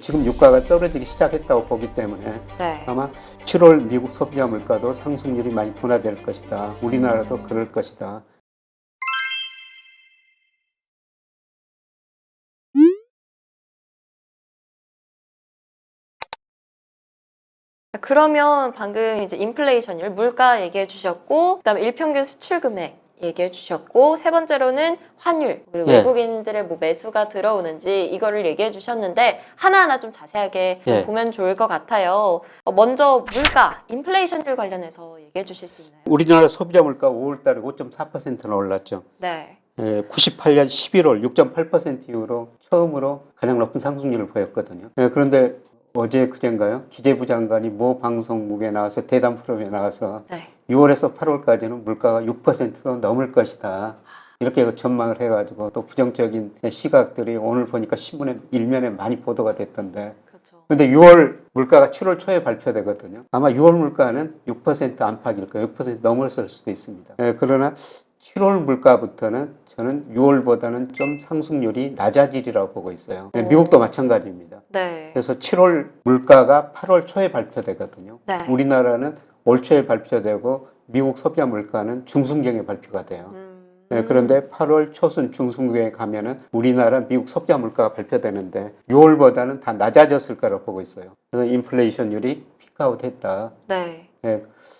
지금 유가가 떨어지기 시작했다고 보기 때문에 네. 아마 7월 미국 소비자 물가도 상승률이 많이 둔화될 것이다. 우리나라도 그럴 것이다. 그러면 방금 이제 인플레이션율, 물가 얘기해 주셨고, 그다음에 일평균 수출 금액 얘기해 주셨고, 세 번째로는 환율, 그리고 예. 외국인들의 뭐 매수가 들어오는지 이거를 얘기해 주셨는데 하나하나 좀 자세하게 예. 보면 좋을 것 같아요. 먼저 물가, 인플레이션율 관련해서 얘기해 주실 수 있나요? 우리나라 소비자 물가 5월 달에 5.4%나 올랐죠. 네. 98년 11월 6.8% 이후로 처음으로 가장 높은 상승률을 보였거든요. 그런데 어제 그젠가요? 기재부 장관이 모 방송국에 나와서 대담 프로그램에 나와서 네. 6월에서 8월까지는 물가가 6%도 넘을 것이다. 이렇게 전망을 해가지고 또 부정적인 시각들이 오늘 보니까 신문에 일면에 많이 보도가 됐던데. 그렇죠. 근데 6월 물가가 7월 초에 발표되거든요. 아마 6월 물가는 6% 안팎일 거예요. 6% 넘었을 수도 있습니다. 그러나 7월 물가부터는 저는 6월보다는 좀 상승률이 낮아지리라고 보고 있어요. 미국도 마찬가지입니다. 네. 그래서 7월 물가가 8월 초에 발표되거든요. 네. 우리나라는 올 초에 발표되고 미국 소비자 물가는 중순경에 발표가 돼요. 그런데 8월 초순 중순경에 가면은 우리나라 미국 소비자 물가가 발표되는데 6월보다는 다 낮아졌을 거라고 보고 있어요. 그래서 인플레이션율이 피크아웃 했다. 네.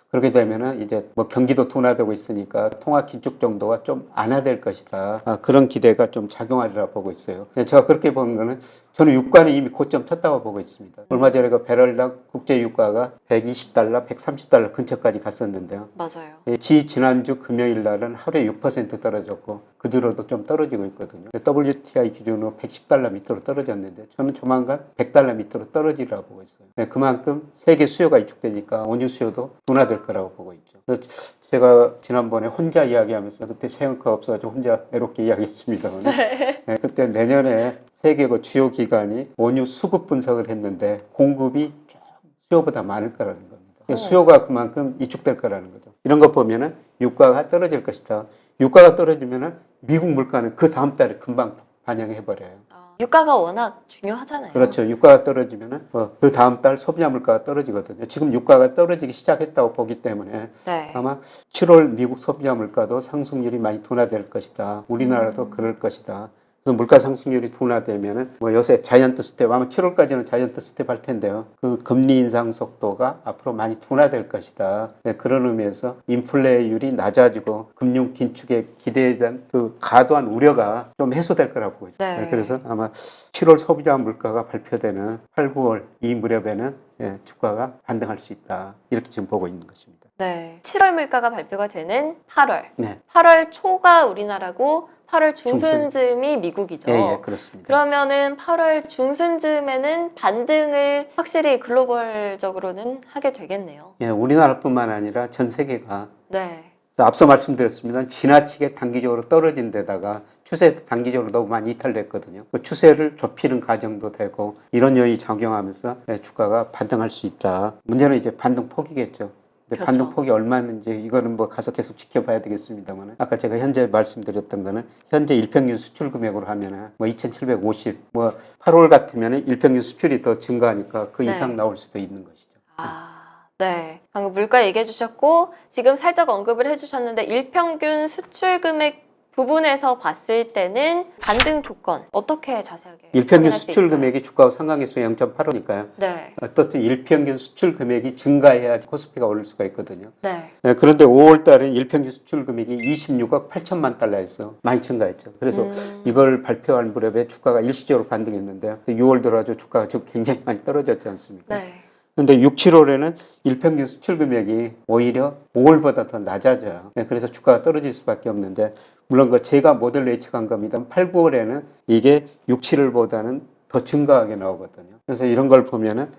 그렇게 되면은 이제 뭐 경기도 둔화되고 있으니까 통화 긴축 정도가 좀 완화될 것이다. 그런 기대가 좀 작용하리라 보고 있어요. 제가 그렇게 보는 거는 저는 유가는 이미 고점 쳤다고 보고 있습니다. 얼마 전에 그 배럴당 국제 유가가 120달러, 130달러 근처까지 갔었는데요. 맞아요. 지난주 금요일 날은 하루에 6% 떨어졌고 그 뒤로도 좀 떨어지고 있거든요. WTI 기준으로 110달러 밑으로 떨어졌는데 저는 조만간 100달러 밑으로 떨어지리라고 보고 있어요. 그만큼 세계 수요가 위축되니까 원유 수요도 둔화될 거라고 보고 있죠. 그래서 제가 지난번에 혼자 이야기하면서 그때 세영가 없어가지고 혼자 외롭게 이야기했습니다만 그때 내년에 세계 그 주요 기관이 원유 수급 분석을 했는데 공급이 좀 수요보다 많을 거라는 겁니다. 수요가 그만큼 위축될 거라는 거죠. 이런 거 보면은 유가가 떨어질 것이다. 유가가 떨어지면은 미국 물가는 그 다음 달에 금방 반영해 버려요. 유가가 워낙 중요하잖아요. 그렇죠. 유가가 떨어지면은 그 다음 달 소비자 물가가 떨어지거든요. 지금 유가가 떨어지기 시작했다고 보기 때문에 네. 아마 7월 미국 소비자 물가도 상승률이 많이 둔화될 것이다. 우리나라도 그럴 것이다. 그래서 물가 상승률이 둔화되면은 뭐 요새 자이언트 스텝 아마 7월까지는 자이언트 스텝 할 텐데요. 그 금리 인상 속도가 앞으로 많이 둔화될 것이다. 그런 의미에서 인플레율이 낮아지고 금융 긴축에 기대한 그 과도한 우려가 좀 해소될 거라고 보고 있습니다. 네. 그래서 아마 7월 소비자 물가가 발표되는 8, 9월 이 무렵에는 주가가 반등할 수 있다. 이렇게 지금 보고 있는 것입니다. 네. 7월 물가가 발표가 되는 8월. 네. 8월 초가 우리나라고 8월 중순쯤이 미국이죠. 예, 그렇습니다. 그러면은 8월 중순쯤에는 반등을 확실히 글로벌적으로는 하게 되겠네요. 예, 우리나라뿐만 아니라 전 세계가 네. 앞서 말씀드렸습니다. 지나치게 단기적으로 떨어진 데다가 추세도 단기적으로 너무 많이 이탈됐거든요. 그 추세를 좁히는 과정도 되고 이런 요인이 작용하면서 주가가 반등할 수 있다. 문제는 이제 반등 폭이겠죠. 근데 그렇죠. 반등 폭이 얼마인지 이거는 뭐 가서 계속 지켜봐야 되겠습니다만 아까 제가 현재 말씀드렸던 거는 현재 일평균 수출 금액으로 하면은 뭐 2,750, 뭐 8월 같으면은 일평균 수출이 더 증가하니까 그 네. 이상 나올 수도 있는 것이죠. 네. 방금 물가 얘기해 주셨고 지금 살짝 언급을 해 주셨는데 일평균 수출 금액 부분에서 봤을 때는 반등 조건 어떻게 자세하게 일평균 확인할 수 수출 있을까요? 금액이 주가와 상관계수 0.85니까요. 네. 어떻든 일평균 수출 금액이 증가해야 코스피가 오를 수가 있거든요. 네. 그런데 5월 달에 일평균 수출 금액이 26억 8천만 달러에서 많이 증가했죠. 그래서 이걸 발표할 무렵에 주가가 일시적으로 반등했는데요. 6월 들어가지고 주가가 지금 굉장히 많이 떨어졌지 않습니까? 네. 근데 6, 7월에는 일평균 수출 금액이 오히려 5월보다 더 낮아져요. 그래서 주가가 떨어질 수밖에 없는데 물론 그 제가 모델로 예측한 겁니다. 8, 9월에는 이게 6, 7월보다는 더 증가하게 나오거든요. 그래서 이런 걸 보면은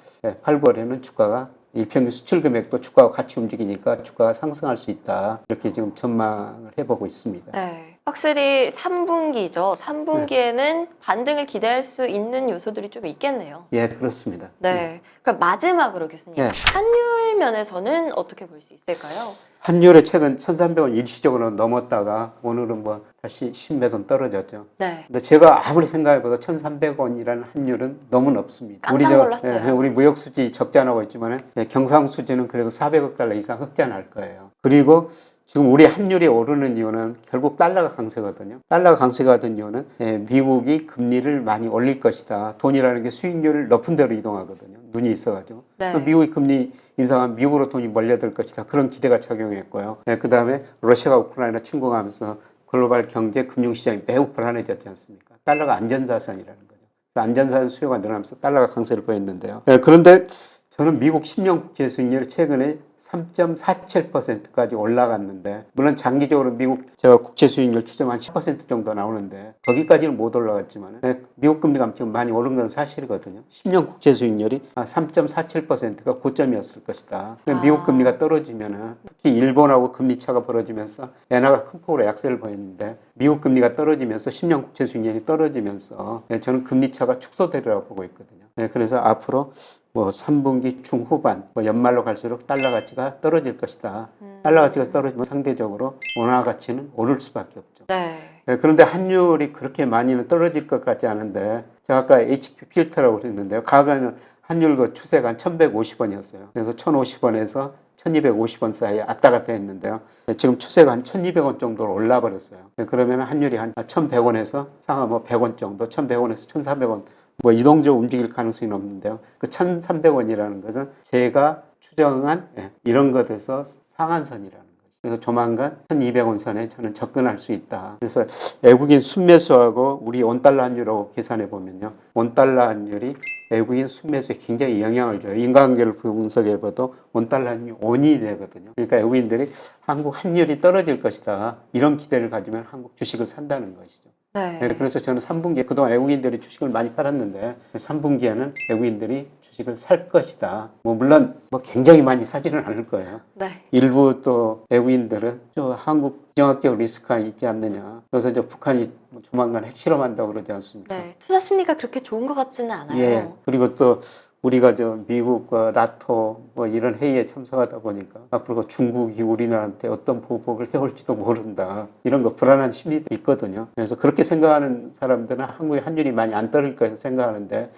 8, 9월에는 주가가 일평균 수출 금액도 주가와 같이 움직이니까 주가가 상승할 수 있다. 이렇게 지금 전망을 해보고 있습니다. 네. 확실히 3분기죠. 3분기에는 반등을 기대할 수 있는 요소들이 좀 있겠네요. 예, 그렇습니다. 네. 그럼 마지막으로 교수님, 예. 환율 면에서는 어떻게 볼 수 있을까요? 환율의 최근 1,300원 일시적으로 넘었다가 오늘은 뭐 다시 10몇 원 떨어졌죠. 네. 근데 제가 아무리 생각해봐도 1,300원이라는 환율은 너무 높습니다. 깜짝 놀랐어요. 우리 무역 수지 적자나고 있지만 경상 수지는 그래도 400억 달러 이상 흑자날 거예요. 그리고 지금 우리 환율이 오르는 이유는 결국 달러가 강세거든요. 달러가 강세가 된 이유는 미국이 금리를 많이 올릴 것이다. 돈이라는 게 수익률을 높은 데로 이동하거든요. 눈이 있어가지고. 네. 미국이 금리 인상하면 미국으로 돈이 몰려들 것이다. 그런 기대가 작용했고요. 그 다음에 러시아가 우크라이나 침공하면서 글로벌 경제 금융시장이 매우 불안해졌지 않습니까? 달러가 안전자산이라는 거죠. 안전자산 수요가 늘어나면서 달러가 강세를 보였는데요. 그런데 저는 미국 10년 국채 수익률이 최근에 3.47%까지 올라갔는데, 물론 장기적으로 제가 국채 수익률 추정한 10% 정도 나오는데 거기까지는 못 올라갔지만 미국 금리가 지금 많이 오른 건 사실이거든요. 10년 국채 수익률이 3.47%가 고점이었을 것이다. 미국 금리가 떨어지면은, 특히 일본하고 금리 차가 벌어지면서 엔화가 큰 폭으로 약세를 보였는데, 미국 금리가 떨어지면서 10년 국채 수익률이 떨어지면서 저는 금리 차가 축소되리라고 보고 있거든요. 그래서 앞으로 뭐 3분기 중후반, 뭐 연말로 갈수록 달러 가치가 떨어질 것이다. 달러 가치가 떨어지면 상대적으로 원화 가치는 오를 수밖에 없죠. 네. 그런데 환율이 그렇게 많이는 떨어질 것 같지 않은데, 제가 아까 HP 필터라고 그랬는데요. 과거에는 환율 그 추세가 한 1,150원이었어요. 그래서 1,050원에서 1,250원 사이에 왔다 갔다 했는데요. 지금 추세가 한 1,200원 정도로 올라 버렸어요. 그러면 환율이 한 1,100원에서 상하 뭐 100원 정도, 1,100원에서 1,400원 뭐 이동적으로 움직일 가능성이 없는데요. 그 1,300원이라는 것은 제가 추정한 이런 것에서 상한선이라는 거죠. 그래서 조만간 1,200원 선에 저는 접근할 수 있다. 그래서 외국인 순매수하고 우리 원달러 환율하고 계산해 보면요. 원달러 환율이 외국인 순매수에 굉장히 영향을 줘요. 인과관계를 분석해 봐도 원달러 환율이 원이 되거든요. 그러니까 외국인들이 한국 환율이 떨어질 것이다. 이런 기대를 가지면 한국 주식을 산다는 것이죠. 네. 그래서 저는 3분기에 그동안 외국인들이 주식을 많이 팔았는데 3분기에는 외국인들이 주식을 살 것이다. 뭐 물론 뭐 굉장히 많이 사지는 않을 거예요. 네. 일부 또 외국인들은 저 한국 지정학적 리스크가 있지 않느냐. 그래서 저 북한이 조만간 핵실험한다고 그러지 않습니까? 네. 투자 심리가 그렇게 좋은 것 같지는 않아요. 예. 그리고 또 우리가 저 미국과 나토 뭐 이런 회의에 참석하다 보니까 앞으로 중국이 우리나라한테 어떤 보복을 해올지도 모른다. 이런 거 불안한 심리도 있거든요. 그래서 그렇게 생각하는 사람들은 한국의 환율이 많이 안 떨어질 거라고 생각하는데,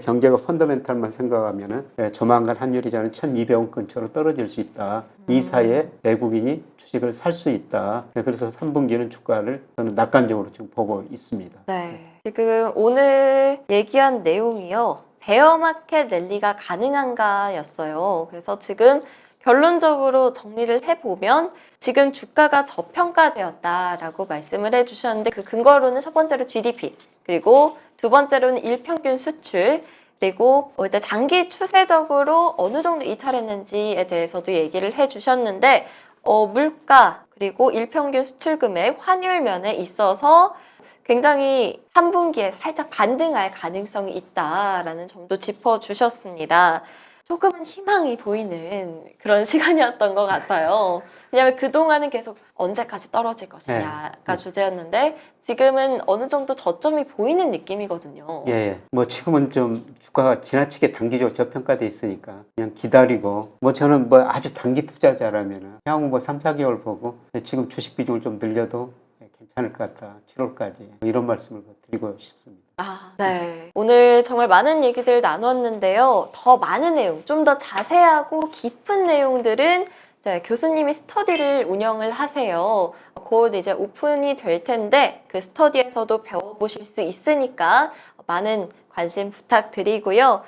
경제가 펀더멘탈만 생각하면은 조만간 환율이 저는 1,200원 근처로 떨어질 수 있다. 이 사이에 외국인이 주식을 살 수 있다. 그래서 3분기는 주가를 저는 낙관적으로 지금 보고 있습니다. 네. 지금 오늘 얘기한 내용이요. 베어마켓 랠리가 가능한가였어요. 그래서 지금 결론적으로 정리를 해보면 지금 주가가 저평가되었다라고 말씀을 해주셨는데, 그 근거로는 첫 번째로 GDP, 그리고 두 번째로는 일평균 수출, 그리고 이제 장기 추세적으로 어느 정도 이탈했는지에 대해서도 얘기를 해주셨는데, 물가 그리고 일평균 수출 금액, 환율 면에 있어서 굉장히 3분기에 살짝 반등할 가능성이 있다라는 점도 짚어주셨습니다. 조금은 희망이 보이는 그런 시간이었던 것 같아요. 왜냐하면 그동안은 계속 언제까지 떨어질 것이냐가 주제였는데 지금은 어느 정도 저점이 보이는 느낌이거든요. 예, 뭐 지금은 좀 주가가 지나치게 단기적으로 저평가돼 있으니까 그냥 기다리고, 뭐 저는 뭐 아주 단기 투자자라면은 향후 뭐 3, 4개월 보고 지금 주식 비중을 좀 늘려도 괜찮을 것 같다. 7월까지 이런 말씀을 드리고 싶습니다. 네. 오늘 정말 많은 얘기들 나눴는데요. 더 많은 내용, 좀 더 자세하고 깊은 내용들은 이제 교수님이 스터디를 운영을 하세요. 곧 이제 오픈이 될 텐데 그 스터디에서도 배워보실 수 있으니까 많은 관심 부탁드리고요.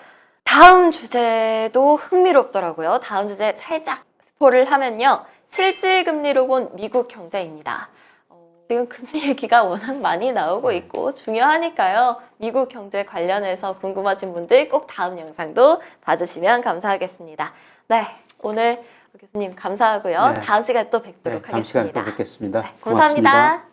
다음 주제도 흥미롭더라고요. 다음 주제 살짝 스포를 하면요. 실질금리로 본 미국 경제입니다. 지금 금리 얘기가 워낙 많이 나오고 있고 중요하니까요. 미국 경제 관련해서 궁금하신 분들 꼭 다음 영상도 봐주시면 감사하겠습니다. 네, 오늘 교수님 감사하고요. 네. 다음 시간에 또 뵙도록 다음 시간에 하겠습니다. 또 뵙겠습니다. 네, 감사합니다. 고맙습니다.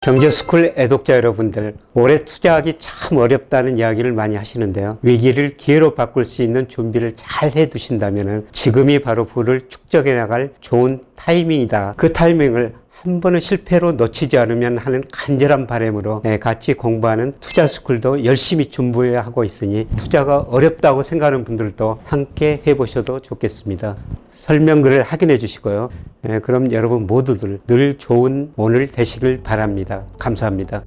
경제스쿨 애독자 여러분들, 올해 투자하기 참 어렵다는 이야기를 많이 하시는데요. 위기를 기회로 바꿀 수 있는 준비를 잘 해두신다면 지금이 바로 부를 축적해 나갈 좋은 타이밍이다. 그 타이밍을 한 번은 실패로 놓치지 않으면 하는 간절한 바람으로 같이 공부하는 투자스쿨도 열심히 준비하고 있으니 투자가 어렵다고 생각하는 분들도 함께 해보셔도 좋겠습니다. 설명글을 확인해 주시고요. 그럼 여러분 모두들 늘 좋은 오늘 되시길 바랍니다. 감사합니다.